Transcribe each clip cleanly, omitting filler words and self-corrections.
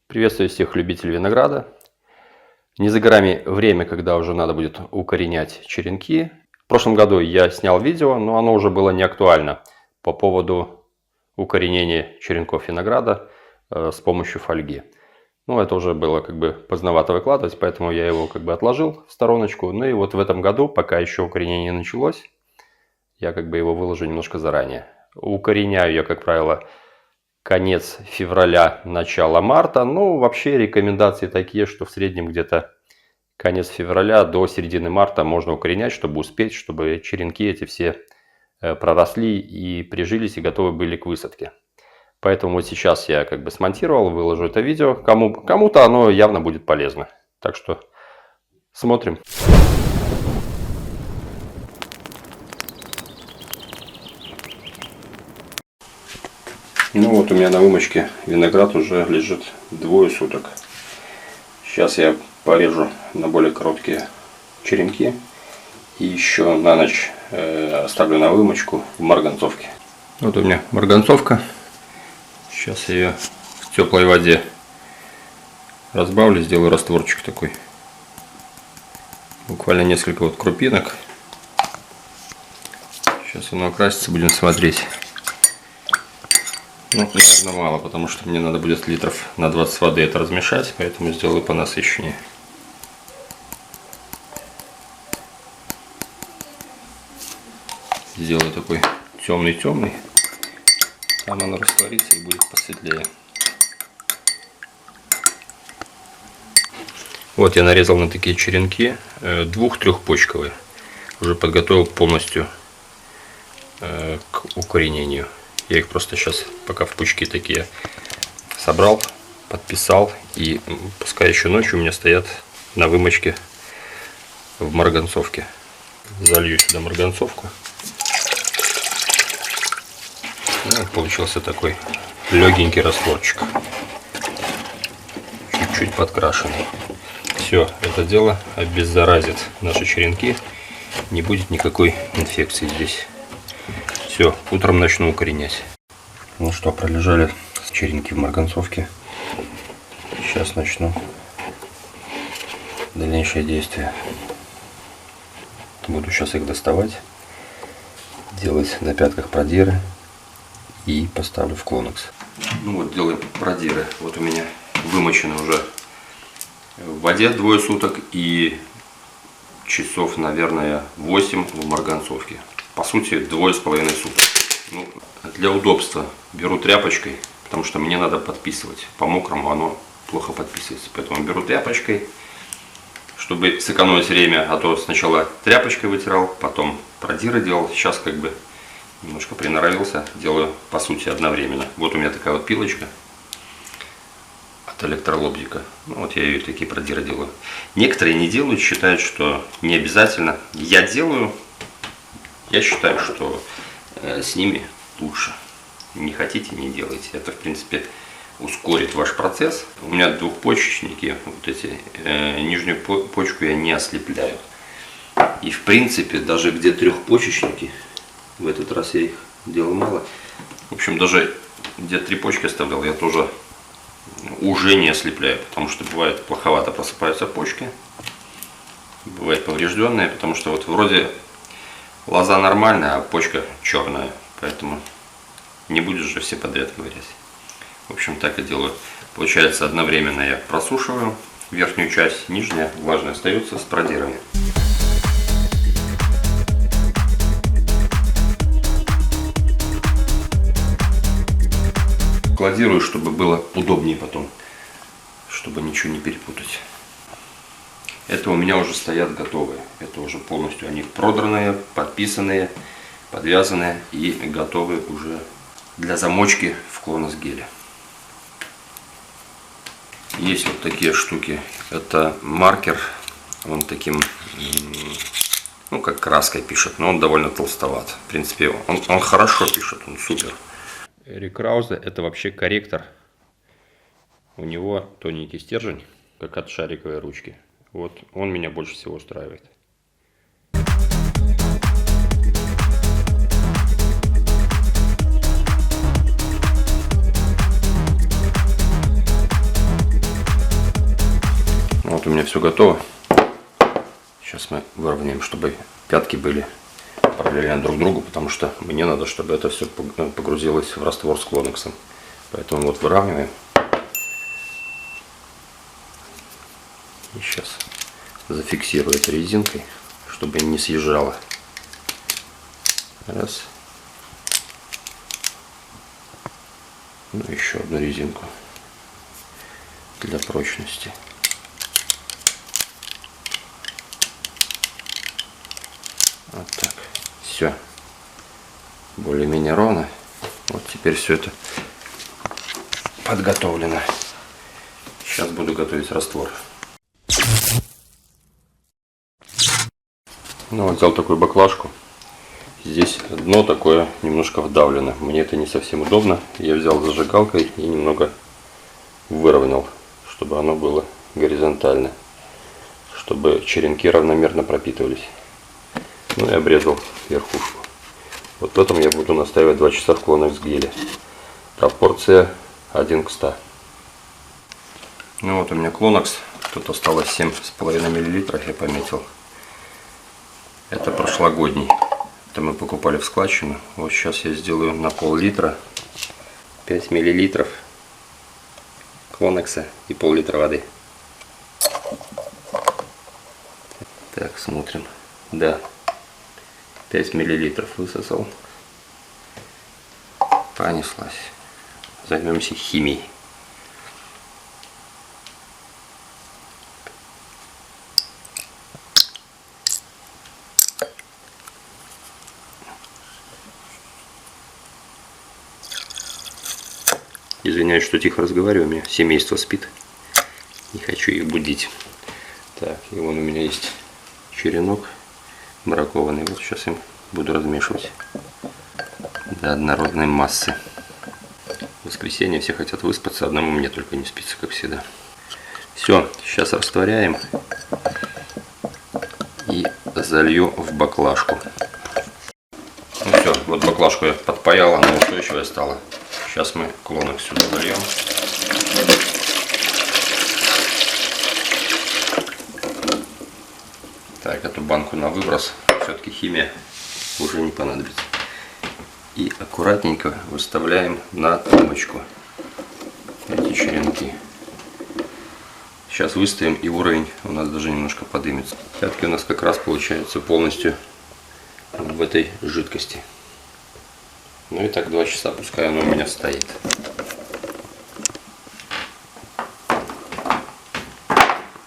Приветствую всех любителей винограда. Не за горами время, когда уже надо будет укоренять черенки. В прошлом году я снял видео, но оно уже было не актуально по поводу укоренения черенков винограда с помощью фольги. Ну, это уже было поздновато выкладывать, поэтому я его отложил в стороночку. Ну и вот в этом году, пока еще укоренение не началось, я его выложу немножко заранее. Укореняю я, как правило, конец февраля, начало марта. Ну, вообще рекомендации такие, что в среднем где-то конец февраля до середины марта можно укоренять, чтобы успеть, чтобы черенки эти все проросли и прижились и готовы были к высадке. Поэтому вот сейчас я смонтировал, выложу это видео. Кому-то оно явно будет полезно. Так что смотрим. Ну вот у меня на вымочке виноград уже лежит двое суток. Сейчас я порежу на более короткие черенки. И еще на ночь оставлю на вымочку в марганцовке. Вот у меня марганцовка. Сейчас я ее в теплой воде разбавлю, сделаю растворчик такой. Буквально несколько крупинок. Сейчас оно окрасится, будем смотреть. Ну, наверное, мало, потому что мне надо будет литров на 20 воды это размешать, поэтому сделаю понасыщеннее. Сделаю такой темный-темный. Там оно растворится и будет посветлее. Вот я нарезал на такие черенки, 2-3-почковые. Уже подготовил полностью к укоренению. Я их просто сейчас пока в пучки такие собрал, подписал. И пускай еще ночью у меня стоят на вымочке в марганцовке. Залью сюда марганцовку. Ну, получился такой легенький растворчик. Чуть-чуть подкрашенный. Все, это дело обеззаразит наши черенки. Не будет никакой инфекции здесь. Все, утром начну укоренять. Ну что, пролежали черенки в марганцовке. Сейчас начну дальнейшие действия. Буду сейчас их доставать, делать на пятках продиры и поставлю в клонекс. Ну вот, делаем продиры. Вот у меня вымочены уже в воде двое суток и часов, наверное, 8 в марганцовке. По сути, 2,5 суток. Ну, для удобства беру тряпочкой, потому что мне надо подписывать. По мокрому оно плохо подписывается. Поэтому беру тряпочкой, чтобы сэкономить время. А то сначала тряпочкой вытирал, потом продиры делал. Сейчас немножко приноровился. Делаю по сути одновременно. Вот у меня такая вот пилочка от электролобзика. Ну, вот я ее такие продиры делаю. Некоторые не делают, считают, что не обязательно. Я делаю. Я считаю, что с ними лучше. Не хотите, не делайте. Это, в принципе, ускорит ваш процесс. У меня двухпочечники, вот эти, нижнюю почку я не ослепляю. И, в принципе, даже где трехпочечники, в этот раз я их делал мало. В общем, даже где 3 почки оставлял, я тоже уже не ослепляю. Потому что бывает плоховато просыпаются почки. Бывает поврежденные, потому что вот вроде лоза нормальная, а почка черная. Поэтому не будешь же все подряд ковырять. В общем, так и делаю. Получается, одновременно я просушиваю верхнюю часть, нижняя влажная остается с продирами. Кладирую, чтобы было удобнее потом, чтобы ничего не перепутать. Это у меня уже стоят готовые. Это уже полностью они продранные, подписанные, подвязанные и готовы уже для замочки в клонос-геле. Есть вот такие штуки. Это маркер. Он таким, ну, как краской пишет, но он довольно толстоват. В принципе, он хорошо пишет, он супер. Эрик Краузе — это вообще корректор. У него тоненький стержень, как от шариковой ручки. Вот он меня больше всего устраивает. у меня все готово. Сейчас мы выровняем, чтобы пятки были параллельно друг другу, потому что мне надо, чтобы это все погрузилось в раствор с клонексом. Поэтому вот выравниваем. И сейчас зафиксирую это резинкой, чтобы не съезжало. Раз. Ну, еще одну резинку для прочности. Вот так. Все. Более-менее ровно. Вот теперь все это подготовлено. Сейчас буду готовить раствор. Ну вот взял такую баклажку. Здесь дно такое немножко вдавлено. Мне это не совсем удобно. Я взял зажигалкой и немного выровнял, чтобы оно было горизонтально, чтобы черенки равномерно пропитывались. Ну и обрезал верхушку. Вот в этом я буду настаивать 2 часа в клонекс геле. Пропорция 1 к 100. Ну вот у меня клонекс. Тут осталось 7,5 мл, я пометил. Это прошлогодний. Это мы покупали в складчину. Вот сейчас я сделаю на пол-литра 5 мл клонекса и пол-литра воды. Так, смотрим. Да, 5 мл высосал. Понеслась. Займемся химией. Извиняюсь, что тихо разговариваю, у меня семейство спит. Не хочу их будить. Так, и вон у меня есть черенок бракованный. Вот сейчас им буду размешивать до однородной массы. В воскресенье все хотят выспаться, одному мне только не спится, как всегда. Все, сейчас растворяем и залью в баклажку. Ну все, вот баклажку я подпаял, она устойчивая стала. Сейчас мы клонекс сюда зальем. Так, эту банку на выброс. Все-таки химия уже не понадобится. И аккуратненько выставляем на тумбочку эти черенки. Сейчас выставим, и уровень у нас даже немножко поднимется. Пятки у нас как раз получаются полностью в этой жидкости. Ну и так 2 часа, пускай оно у меня стоит.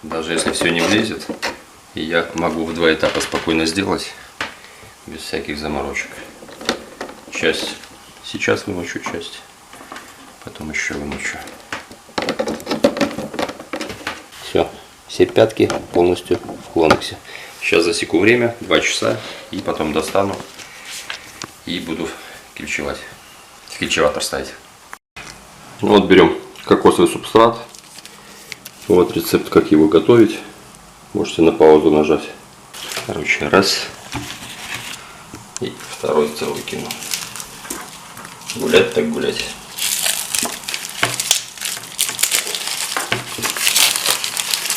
Даже если все не влезет, я могу в 2 этапа спокойно сделать, без всяких заморочек. Часть сейчас вымочу, часть потом еще вымочу. Все пятки полностью в клонексе. Сейчас засеку время, 2 часа, и потом достану и буду кельчевать. Кельчеватор ставить. Вот берем кокосовый субстрат. Вот рецепт, как его готовить. Можете на паузу нажать. Короче, раз. И второй целый кину. Гулять так гулять.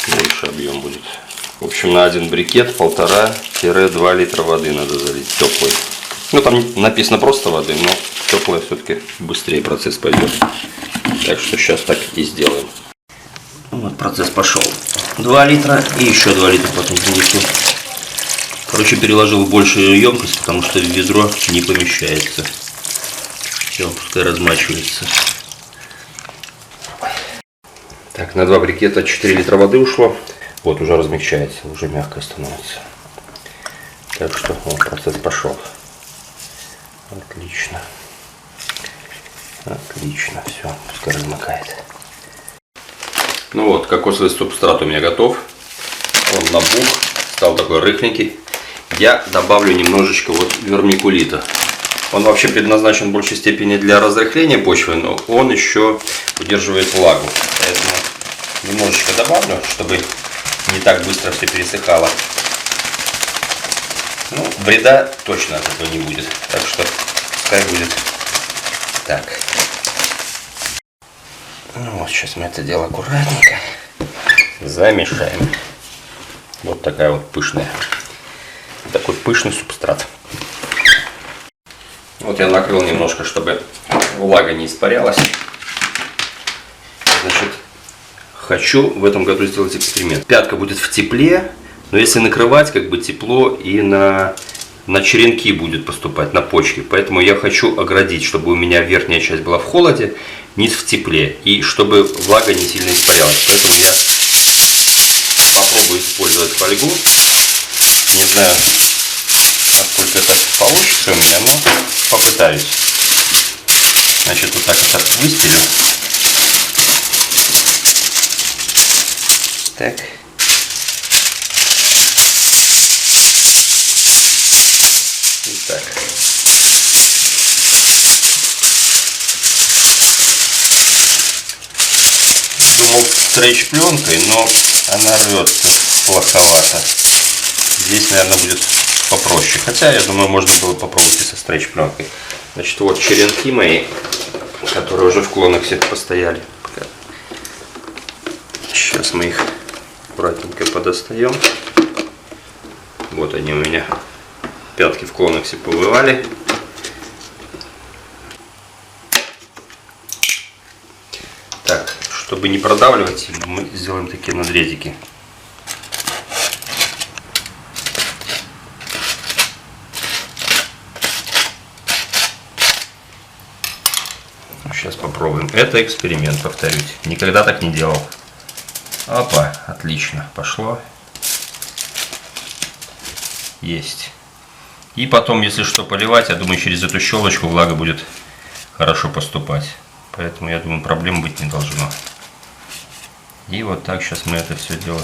Больше объем будет. В общем, на один брикет 1,5-2 литра воды надо залить, теплой. Ну, там написано просто воды, но теплая все-таки быстрее процесс пойдет. Так что сейчас так и сделаем. Вот процесс пошел. 2 литра и еще 2 литра потом принесу. Короче, переложил в большую емкость, потому что в ведро не помещается. Все, пускай размачивается. Так, на 2 брикета 4 литра воды ушло. Вот уже размягчается, уже мягкое становится. Так что вот, процесс пошел. Отлично. Отлично, все, пускай размокает. Ну вот, кокосовый субстрат у меня готов. Он набух, стал такой рыхленький. Я добавлю немножечко вот вермикулита. Он вообще предназначен в большей степени для разрыхления почвы, но он еще удерживает влагу. Поэтому немножечко добавлю, чтобы не так быстро все пересыхало. Ну, вреда точно от этого не будет. Так что пускай будет так. Ну вот, сейчас мы это дело аккуратненько замешаем. Вот такая вот пышная. Такой пышный субстрат. Вот я накрыл немножко, чтобы влага не испарялась. Значит, хочу в этом году сделать эксперимент. Пятка будет в тепле, но если накрывать, как бы тепло и на черенки будет поступать, на почки. Поэтому я хочу оградить, чтобы у меня верхняя часть была в холоде, низ в тепле. И чтобы влага не сильно испарялась. Поэтому я попробую использовать фольгу. Не знаю, насколько это получится у меня, но попытаюсь. Значит, вот так это выстелю. Так. И так. Думал стрейч-пленкой, но она рвется плоховато. Здесь, наверное, будет попроще. Хотя, я думаю, можно было попробовать и со стрейч-пленкой. Значит, вот черенки мои, которые уже в клоноксе постояли. Сейчас мы их аккуратненько подостаем. Вот они у меня. Пятки в клоноксе побывали. Так, чтобы не продавливать, мы сделаем такие надрезики. Сейчас попробуем. Это эксперимент, повторюсь. Никогда так не делал. Опа, отлично, пошло. Есть. И потом, если что, поливать, я думаю, через эту щелочку влага будет хорошо поступать. Поэтому, я думаю, проблем быть не должно. И вот так сейчас мы это все дело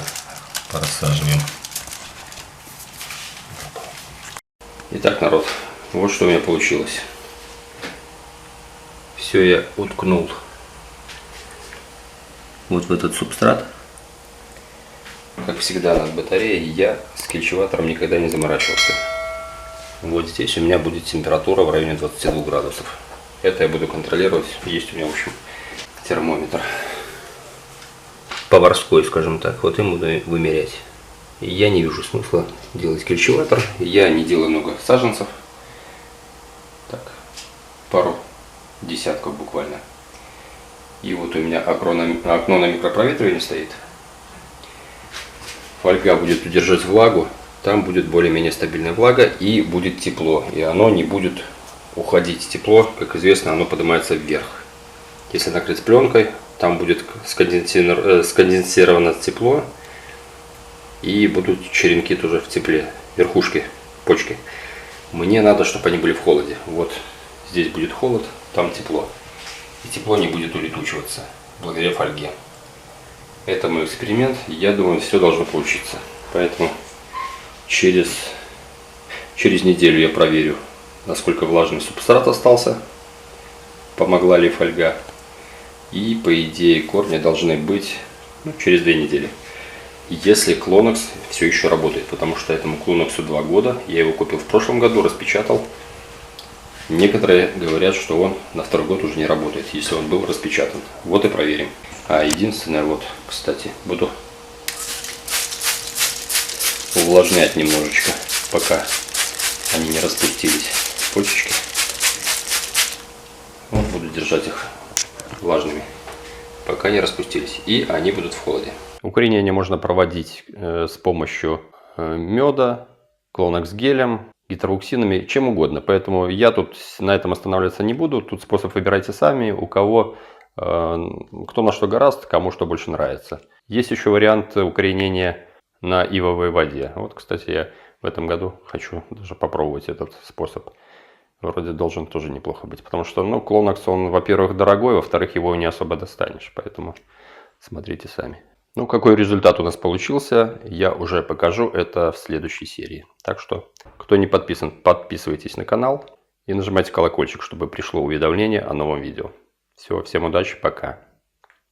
порассаживаем. Итак, народ, вот что у меня получилось. Все я уткнул вот в этот субстрат. Как всегда над батареей я с кельчеватором никогда не заморачивался. Вот здесь у меня будет температура в районе 22 градусов. Это я буду контролировать. Есть у меня, в общем, термометр. Поварской, скажем так. Вот им буду вымерять. Я не вижу смысла делать кельчеватор. Я не делаю много саженцев. Так, пару десятков буквально. И вот у меня окно на микропроветривании стоит. Фольга будет удержать влагу. Там будет более-менее стабильная влага и будет тепло. И оно не будет уходить. Тепло, как известно, оно поднимается вверх. Если накрыть пленкой, там будет сконденсировано тепло. И будут черенки тоже в тепле. Верхушки, почки. Мне надо, чтобы они были в холоде. Вот здесь будет холод, там тепло. И тепло не будет улетучиваться благодаря фольге. Это мой эксперимент. Я думаю, все должно получиться. Поэтому через неделю я проверю, насколько влажный субстрат остался, помогла ли фольга. И по идее корни должны быть через 2 недели. Если Клонокс все еще работает, потому что этому Клоноксу 2 года. Я его купил в прошлом году, распечатал. Некоторые говорят, что он на 2-й год уже не работает, если он был распечатан. Вот и проверим. А единственное, вот, кстати, буду увлажнять немножечко, пока они не распустились, почечки. Вот буду держать их влажными, пока не распустились. И они будут в холоде. Укоренение можно проводить с помощью меда, Клонокс гелем, гидроксинами, чем угодно. Поэтому я тут на этом останавливаться не буду. Тут способ выбирайте сами, у кого, кто на что гораст, кому что больше нравится. Есть еще вариант укоренения на ивовой воде. Вот, кстати, я в этом году хочу даже попробовать этот способ. Вроде должен тоже неплохо быть. Потому что, Клонокс, он, во-первых, дорогой, во-вторых, его не особо достанешь. Поэтому смотрите сами. Какой результат у нас получился, я уже покажу это в следующей серии. Так что, кто не подписан, подписывайтесь на канал и нажимайте колокольчик, чтобы пришло уведомление о новом видео. Все, всем удачи, пока.